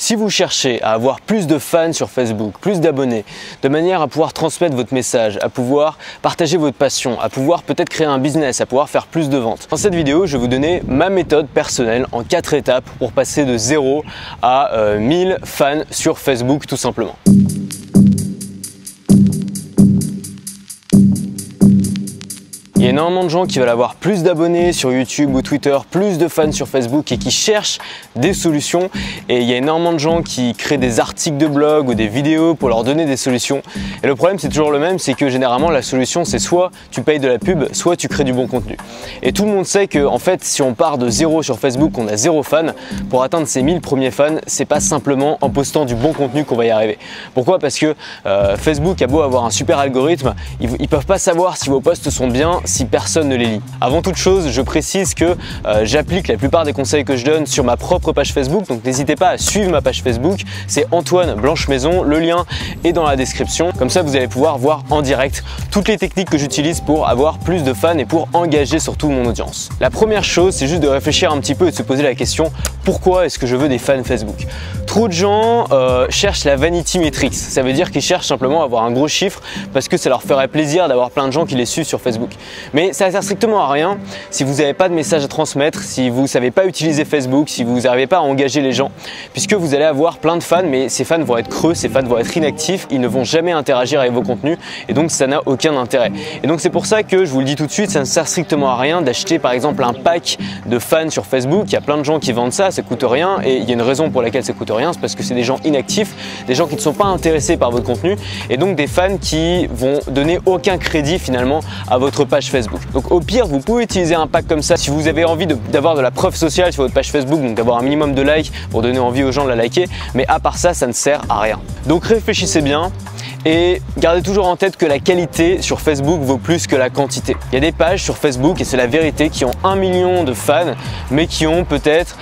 Si vous cherchez à avoir plus de fans sur Facebook, plus d'abonnés, de manière à pouvoir transmettre votre message, à pouvoir partager votre passion, à pouvoir peut-être créer un business, à pouvoir faire plus de ventes. Dans cette vidéo, je vais vous donner ma méthode personnelle en 4 étapes pour passer de 0 à 1000 fans sur Facebook tout simplement. Il y a énormément de gens qui veulent avoir plus d'abonnés sur YouTube ou Twitter, plus de fans sur Facebook et qui cherchent des solutions. Et il y a énormément de gens qui créent des articles de blog ou des vidéos pour leur donner des solutions. Et le problème, c'est toujours le même, c'est que généralement la solution, c'est soit tu payes de la pub, soit tu crées du bon contenu. Et tout le monde sait que en fait, si on part de 0 sur Facebook, on a 0 fans, pour atteindre ces 1000 premiers fans, c'est pas simplement en postant du bon contenu qu'on va y arriver. Pourquoi? Parce que Facebook a beau avoir un super algorithme, ils peuvent pas savoir si vos posts sont bien si personne ne les lit. Avant toute chose, je précise que j'applique la plupart des conseils que je donne sur ma propre page Facebook, donc n'hésitez pas à suivre ma page Facebook, c'est Antoine Blanche-Maison, le lien est dans la description, comme ça vous allez pouvoir voir en direct toutes les techniques que j'utilise pour avoir plus de fans et pour engager surtout mon audience. La première chose, c'est juste de réfléchir un petit peu et de se poser la question, pourquoi est-ce que je veux des fans Facebook? Trop de gens cherchent la vanity metrics, ça veut dire qu'ils cherchent simplement à avoir un gros chiffre parce que ça leur ferait plaisir d'avoir plein de gens qui les suivent sur Facebook. Mais ça ne sert strictement à rien si vous n'avez pas de message à transmettre, si vous ne savez pas utiliser Facebook, si vous n'arrivez pas à engager les gens, puisque vous allez avoir plein de fans, mais ces fans vont être creux, ces fans vont être inactifs, ils ne vont jamais interagir avec vos contenus et donc ça n'a aucun intérêt. Et donc c'est pour ça que je vous le dis tout de suite, ça ne sert strictement à rien d'acheter par exemple un pack de fans sur Facebook. Il y a plein de gens qui vendent ça coûte rien et il y a une raison pour laquelle ça coûte rien, c'est parce que c'est des gens inactifs, des gens qui ne sont pas intéressés par votre contenu et donc des fans qui vont donner aucun crédit finalement à votre page Facebook. Donc au pire, vous pouvez utiliser un pack comme ça si vous avez envie d'avoir de la preuve sociale sur votre page Facebook, donc d'avoir un minimum de likes pour donner envie aux gens de la liker, mais à part ça, ça ne sert à rien. Donc réfléchissez bien. Et gardez toujours en tête que la qualité sur Facebook vaut plus que la quantité. Il y a des pages sur Facebook, et c'est la vérité, qui ont 1 million de fans, mais qui ont peut-être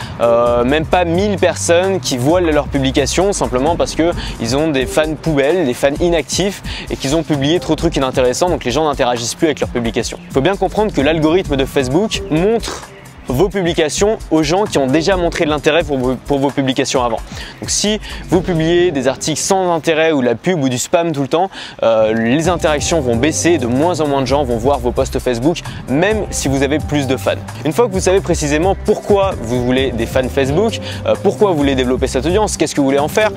même pas 1000 personnes qui voient leurs publications, simplement parce qu'ils ont des fans poubelles, des fans inactifs, et qu'ils ont publié trop de trucs inintéressants, donc les gens n'interagissent plus avec leurs publications. Il faut bien comprendre que l'algorithme de Facebook montre vos publications aux gens qui ont déjà montré de l'intérêt pour vos publications avant. Donc si vous publiez des articles sans intérêt ou la pub ou du spam tout le temps, les interactions vont baisser et de moins en moins de gens vont voir vos posts Facebook, même si vous avez plus de fans. Une fois que vous savez précisément pourquoi vous voulez des fans Facebook, pourquoi vous voulez développer cette audience, qu'est-ce que vous voulez en faire,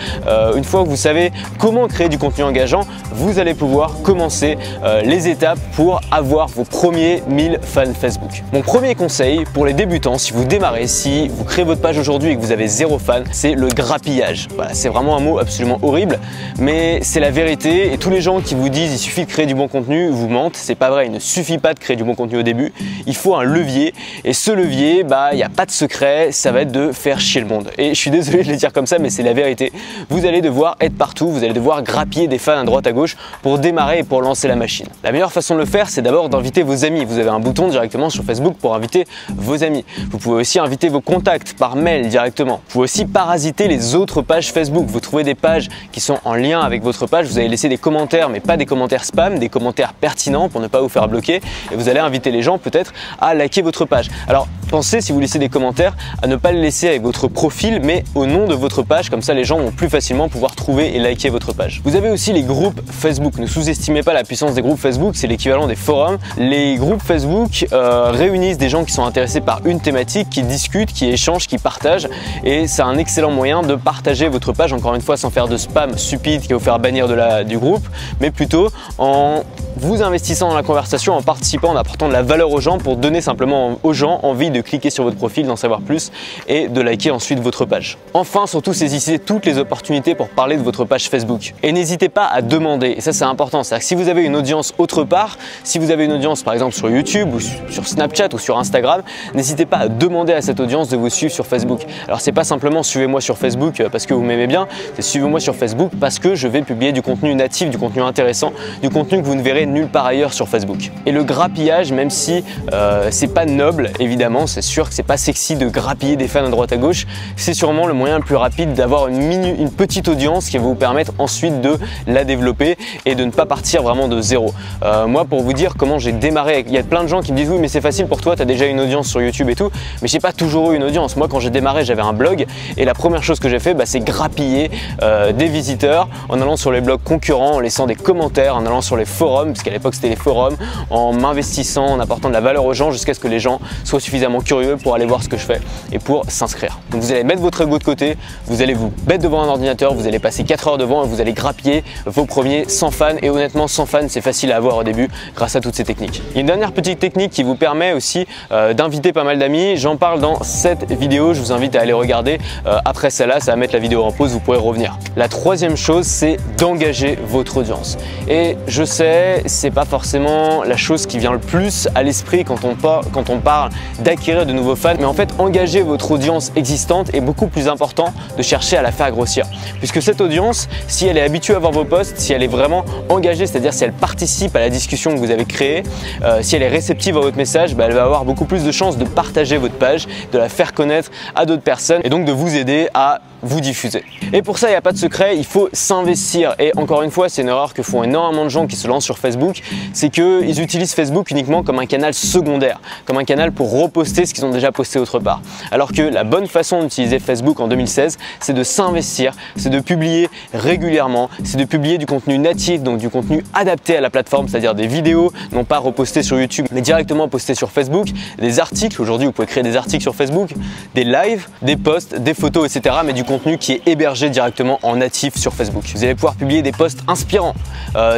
une fois que vous savez comment créer du contenu engageant, vous allez pouvoir commencer les étapes pour avoir vos premiers 1000 fans Facebook. Mon premier conseil pour les débutants, si vous démarrez, si vous créez votre page aujourd'hui et que vous avez 0 fan, c'est le grappillage. Voilà, c'est vraiment un mot absolument horrible, mais c'est la vérité et tous les gens qui vous disent il suffit de créer du bon contenu vous mentent. C'est pas vrai, il ne suffit pas de créer du bon contenu au début, il faut un levier et ce levier, il n'y a pas de secret, ça va être de faire chier le monde. Et je suis désolé de le dire comme ça, mais c'est la vérité. Vous allez devoir être partout, vous allez devoir grappiller des fans à droite à gauche pour démarrer et pour lancer la machine. La meilleure façon de le faire, c'est d'abord d'inviter vos amis. Vous avez un bouton directement sur Facebook pour inviter vos amis. Vous pouvez aussi inviter vos contacts par mail directement. Vous pouvez aussi parasiter les autres pages Facebook. Vous trouvez des pages qui sont en lien avec votre page, vous allez laisser des commentaires, mais pas des commentaires spam, des commentaires pertinents pour ne pas vous faire bloquer et vous allez inviter les gens peut-être à liker votre page. Alors pensez, si vous laissez des commentaires, à ne pas le laisser avec votre profil mais au nom de votre page, comme ça les gens vont plus facilement pouvoir trouver et liker votre page. Vous avez aussi les groupes Facebook. Ne sous-estimez pas la puissance des groupes Facebook, c'est l'équivalent des forums. Les groupes Facebook réunissent des gens qui sont intéressés par une thématique, qui discutent, qui échangent, qui partagent et c'est un excellent moyen de partager votre page, encore une fois sans faire de spam stupide qui va vous faire bannir du groupe, mais plutôt en vous investissant dans la conversation, en participant, en apportant de la valeur aux gens pour donner simplement aux gens envie de cliquer sur votre profil, d'en savoir plus et de liker ensuite votre page. Enfin, surtout saisissez toutes les opportunités pour parler de votre page Facebook et n'hésitez pas à demander, et ça c'est important, c'est-à-dire que si vous avez une audience autre part, si vous avez une audience par exemple sur YouTube ou sur Snapchat ou sur Instagram, n'hésitez pas à demander à cette audience de vous suivre sur Facebook. Alors c'est pas simplement suivez-moi sur Facebook parce que vous m'aimez bien, c'est suivez-moi sur Facebook parce que je vais publier du contenu natif, du contenu intéressant, du contenu que vous ne verrez nulle part ailleurs sur Facebook. Et le grappillage, même si c'est pas noble évidemment, évidemment c'est sûr que c'est pas sexy de grappiller des fans à droite à gauche, c'est sûrement le moyen le plus rapide d'avoir une petite audience qui va vous permettre ensuite de la développer et de ne pas partir vraiment de zéro. Moi, pour vous dire comment j'ai démarré, il y a plein de gens qui me disent oui mais c'est facile pour toi, tu as déjà une audience sur YouTube et tout, mais j'ai pas toujours eu une audience. Moi quand j'ai démarré j'avais un blog et la première chose que j'ai fait c'est grappiller des visiteurs en allant sur les blogs concurrents, en laissant des commentaires, en allant sur les forums, parce qu'à l'époque c'était les forums, en m'investissant, en apportant de la valeur aux gens jusqu'à ce que les gens soient suffisamment curieux pour aller voir ce que je fais et pour s'inscrire. Donc vous allez mettre votre ego de côté, vous allez vous mettre devant un ordinateur, vous allez passer 4 heures devant et vous allez grappiller vos premiers 100 fans, et honnêtement 100 fans c'est facile à avoir au début grâce à toutes ces techniques. Il y a une dernière petite technique qui vous permet aussi d'inviter pas mal d'amis, j'en parle dans cette vidéo, je vous invite à aller regarder après celle-là, ça va mettre la vidéo en pause, vous pourrez revenir. La troisième chose c'est d'engager votre audience, et je sais c'est pas forcément la chose qui vient le plus à l'esprit quand on parle d'acquérir de nouveaux fans, mais en fait engager votre audience existante est beaucoup plus important de chercher à la faire grossir, puisque cette audience, si elle est habituée à voir vos posts, si elle est vraiment engagée, c'est-à-dire si elle participe à la discussion que vous avez créée, si elle est réceptive à votre message, elle va avoir beaucoup plus de chances de partager votre page, de la faire connaître à d'autres personnes et donc de vous aider à vous diffuser. Et pour ça, il n'y a pas de secret, il faut s'investir. Et encore une fois, c'est une erreur que font énormément de gens qui se lancent sur Facebook, c'est qu'ils utilisent Facebook uniquement comme un canal secondaire, comme un canal pour reposter ce qu'ils ont déjà posté autre part. Alors que la bonne façon d'utiliser Facebook en 2016, c'est de s'investir, c'est de publier régulièrement, c'est de publier du contenu natif, donc du contenu adapté à la plateforme, c'est-à-dire des vidéos, non pas repostées sur YouTube, mais directement postées sur Facebook, des articles, aujourd'hui vous pouvez créer des articles sur Facebook, des lives, des posts, des photos, etc. mais du contenu qui est hébergé directement en natif sur Facebook. Vous allez pouvoir publier des posts inspirants,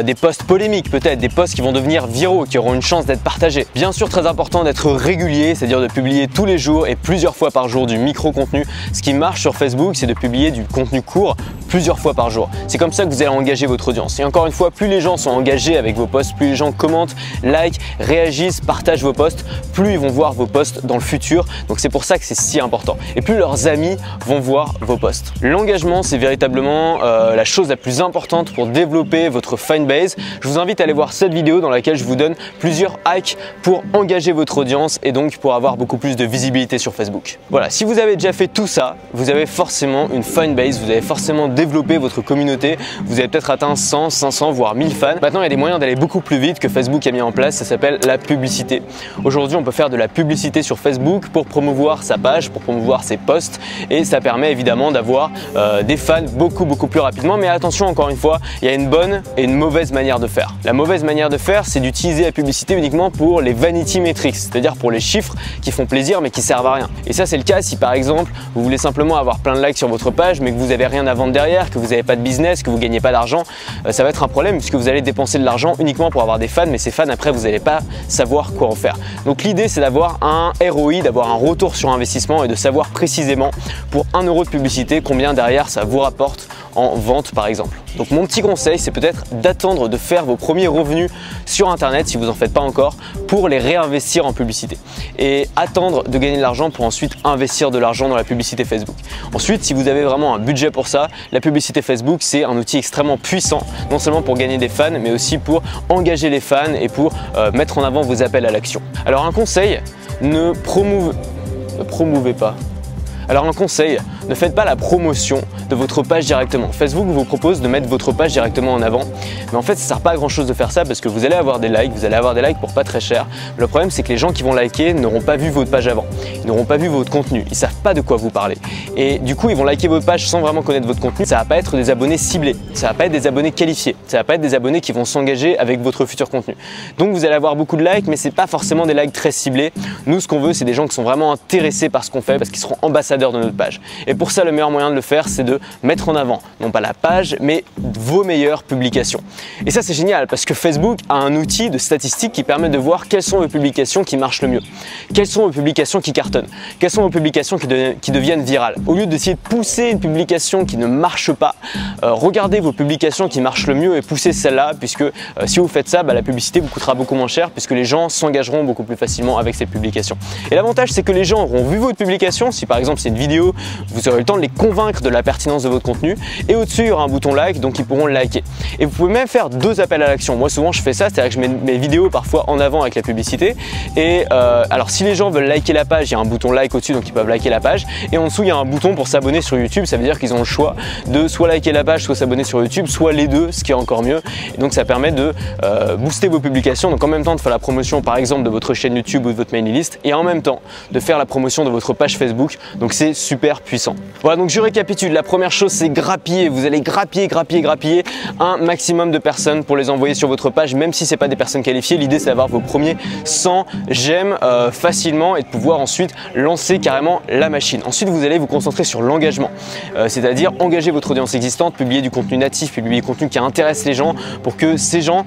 des posts polémiques peut-être, des posts qui vont devenir viraux, qui auront une chance d'être partagés. Bien sûr, très important d'être régulier, c'est-à-dire de publier tous les jours et plusieurs fois par jour du micro-contenu. Ce qui marche sur Facebook, c'est de publier du contenu court plusieurs fois par jour. C'est comme ça que vous allez engager votre audience. Et encore une fois, plus les gens sont engagés avec vos posts, plus les gens commentent, like, réagissent, partagent vos posts, plus ils vont voir vos posts dans le futur. Donc c'est pour ça que c'est si important. Et plus leurs amis vont voir vos posts. L'engagement, c'est véritablement la chose la plus importante pour développer votre fanbase. Je vous invite à aller voir cette vidéo dans laquelle je vous donne plusieurs hacks pour engager votre audience et donc pour avoir beaucoup plus de visibilité sur Facebook. Voilà, si vous avez déjà fait tout ça, vous avez forcément une fanbase, vous avez forcément développé votre communauté, vous avez peut-être atteint 100, 500, voire 1000 fans. Maintenant, il y a des moyens d'aller beaucoup plus vite que Facebook a mis en place, ça s'appelle la publicité. Aujourd'hui, on peut faire de la publicité sur Facebook pour promouvoir sa page, pour promouvoir ses posts, et ça permet évidemment d'avoir des fans beaucoup plus rapidement. Mais attention, encore une fois, il y a une bonne et une mauvaise manière de faire. La mauvaise manière de faire, c'est d'utiliser la publicité uniquement pour les vanity metrics, c'est-à-dire pour les chiffres qui font plaisir mais qui servent à rien. Et ça, c'est le cas si par exemple, vous voulez simplement avoir plein de likes sur votre page mais que vous n'avez rien à vendre derrière, que vous n'avez pas de business, que vous ne gagnez pas d'argent, ça va être un problème puisque vous allez dépenser de l'argent uniquement pour avoir des fans, mais ces fans après, vous n'allez pas savoir quoi en faire. Donc l'idée, c'est d'avoir un ROI, d'avoir un retour sur investissement et de savoir précisément pour 1 euro de publicité combien derrière ça vous rapporte en vente par exemple. Donc mon petit conseil, c'est peut-être d'attendre de faire vos premiers revenus sur internet si vous n'en faites pas encore pour les réinvestir en publicité et attendre de gagner de l'argent pour ensuite investir de l'argent dans la publicité Facebook. Ensuite, si vous avez vraiment un budget pour ça, la publicité Facebook, c'est un outil extrêmement puissant, non seulement pour gagner des fans mais aussi pour engager les fans et pour mettre en avant vos appels à l'action. Alors un conseil, ne promouvez pas. Alors un conseil, ne faites pas la promotion de votre page directement. Facebook vous propose de mettre votre page directement en avant, mais en fait ça ne sert pas à grand chose de faire ça parce que vous allez avoir des likes, pour pas très cher. Le problème c'est que les gens qui vont liker n'auront pas vu votre page avant, ils n'auront pas vu votre contenu, ils savent pas de quoi vous parlez. Et du coup ils vont liker votre page sans vraiment connaître votre contenu. Ça va pas être des abonnés ciblés, ça va pas être des abonnés qualifiés, ça va pas être des abonnés qui vont s'engager avec votre futur contenu. Donc vous allez avoir beaucoup de likes, mais c'est pas forcément des likes très ciblés. Nous ce qu'on veut c'est des gens qui sont vraiment intéressés par ce qu'on fait parce qu'ils seront ambassadeurs de notre page. Et pour ça le meilleur moyen de le faire c'est de mettre en avant, non pas la page, mais vos meilleures publications. Et ça c'est génial parce que Facebook a un outil de statistique qui permet de voir quelles sont vos publications qui marchent le mieux, quelles sont vos publications qui cartonnent, quelles sont vos publications qui deviennent virales. Au lieu d'essayer de pousser une publication qui ne marche pas, regardez vos publications qui marchent le mieux et poussez celle-là puisque si vous faites ça, la publicité vous coûtera beaucoup moins cher puisque les gens s'engageront beaucoup plus facilement avec ces publications. Et l'avantage c'est que les gens auront vu votre publication, si par exemple c'est une vidéo, vous vous aurez le temps de les convaincre de la pertinence de votre contenu. Et au-dessus, il y aura un bouton like, donc ils pourront le liker. Et vous pouvez même faire 2 appels à l'action. Moi, souvent, je fais ça, c'est-à-dire que je mets mes vidéos parfois en avant avec la publicité. Et alors, si les gens veulent liker la page, il y a un bouton like au-dessus, donc ils peuvent liker la page. Et en dessous, il y a un bouton pour s'abonner sur YouTube. Ça veut dire qu'ils ont le choix de soit liker la page, soit s'abonner sur YouTube, soit les deux, ce qui est encore mieux. Et donc, ça permet de booster vos publications. Donc, en même temps, de faire la promotion, par exemple, de votre chaîne YouTube ou de votre mailing list, et en même temps, de faire la promotion de votre page Facebook. Donc, c'est super puissant. Voilà, donc je récapitule. La première chose, c'est grappiller. Vous allez grappiller un maximum de personnes pour les envoyer sur votre page, même si ce n'est pas des personnes qualifiées. L'idée, c'est d'avoir vos premiers 100 j'aime facilement et de pouvoir ensuite lancer carrément la machine. Ensuite, vous allez vous concentrer sur l'engagement, c'est-à-dire engager votre audience existante, publier du contenu natif, publier du contenu qui intéresse les gens pour que ces gens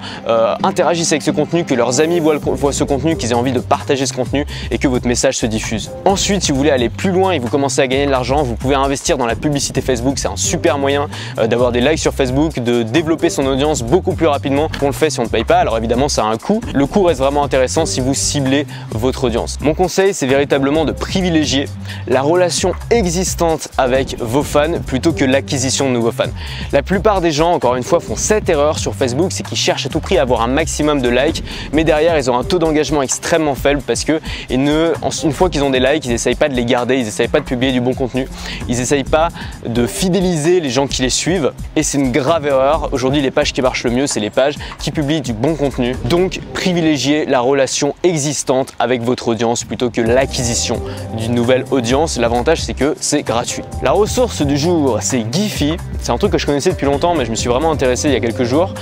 interagissent avec ce contenu, que leurs amis voient ce contenu, qu'ils aient envie de partager ce contenu et que votre message se diffuse. Ensuite, si vous voulez aller plus loin et vous commencez à gagner de l'argent, vous pouvez investir dans la publicité Facebook. C'est un super moyen d'avoir des likes sur Facebook, de développer son audience beaucoup plus rapidement qu'on le fait si on ne paye pas. Alors évidemment, ça a un coût. Le coût reste vraiment intéressant si vous ciblez votre audience. Mon conseil, c'est véritablement de privilégier la relation existante avec vos fans plutôt que l'acquisition de nouveaux fans. La plupart des gens, encore une fois, font cette erreur sur Facebook, c'est qu'ils cherchent à tout prix à avoir un maximum de likes, mais derrière, ils ont un taux d'engagement extrêmement faible parce que une fois qu'ils ont des likes, ils n'essayent pas de les garder, ils n'essayent pas de publier du bon contenu, ils n'essayent pas de fidéliser les gens qui les suivent et c'est une grave erreur. Aujourd'hui, les pages qui marchent le mieux, c'est les pages qui publient du bon contenu. Donc, privilégiez la relation existante avec votre audience plutôt que l'acquisition d'une nouvelle audience. L'avantage, c'est que c'est gratuit. La ressource du jour, c'est Giphy. C'est un truc que je connaissais depuis longtemps, mais je me suis vraiment intéressé il y a quelques jours.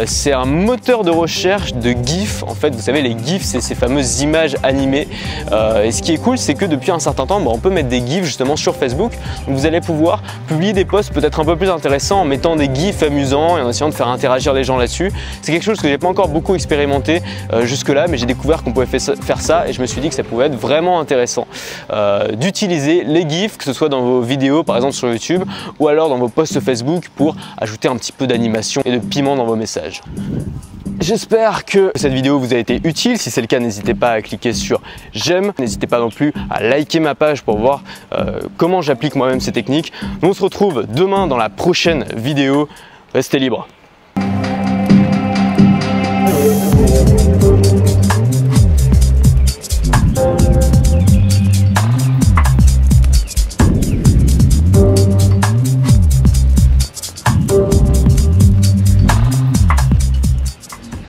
C'est un moteur de recherche de GIF. En fait, vous savez, les GIFs, c'est ces fameuses images animées. Et ce qui est cool, c'est que depuis un certain temps, on peut mettre des GIFs justement sur Facebook. Donc, vous allez pouvoir publier des posts peut-être un peu plus intéressants en mettant des GIFs amusants et en essayant de faire interagir les gens là-dessus. C'est quelque chose que j'ai pas encore beaucoup expérimenté jusque-là, mais j'ai découvert qu'on pouvait faire ça et je me suis dit que ça pouvait être vraiment intéressant d'utiliser les GIFs, que ce soit dans vos vidéos par exemple sur YouTube ou alors dans vos posts Facebook pour ajouter un petit peu d'animation et de piment dans vos messages. J'espère que cette vidéo vous a été utile. Si c'est le cas, n'hésitez pas à cliquer sur j'aime. N'hésitez pas non plus à liker ma page pour voir comment j'applique moi-même ces techniques. Nous on se retrouve demain dans la prochaine vidéo. Restez libres.